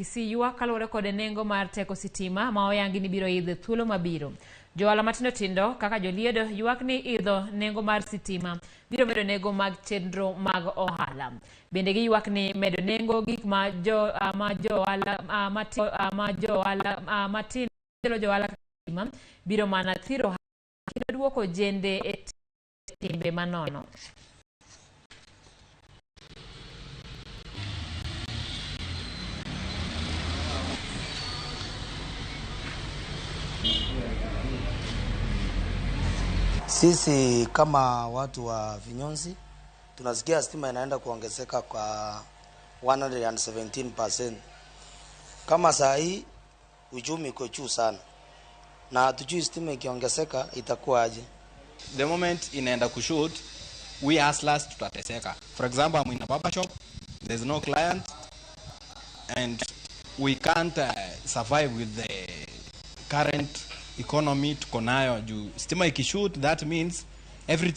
Isi yua kalore kode nengo mar teko sitima ma oyangi ni biro idho thuolo mabiro. Johala matindo tindo kaka joliedo yuak ni idho nengo mar sitima biro medo nengo mag chenro mag ohala. Bende gi yuak ni medo nengo gik ma johala sitima biro mana thiro duoko jende e timbe manono. Sisi kama watu wa Vinyonzi tunasikia stima inaenda kuongezeka kwa 117%. Kama saa hii uchumi uko juu sana na hatujui stima ikiongezeka itakuwa aje. The moment inaenda kushoot, we hustlers tutateseka. For example, I'm in a barber shop, there's no client and we can't survive with the current economy tuko nayo juu stima ikishoot, that means everything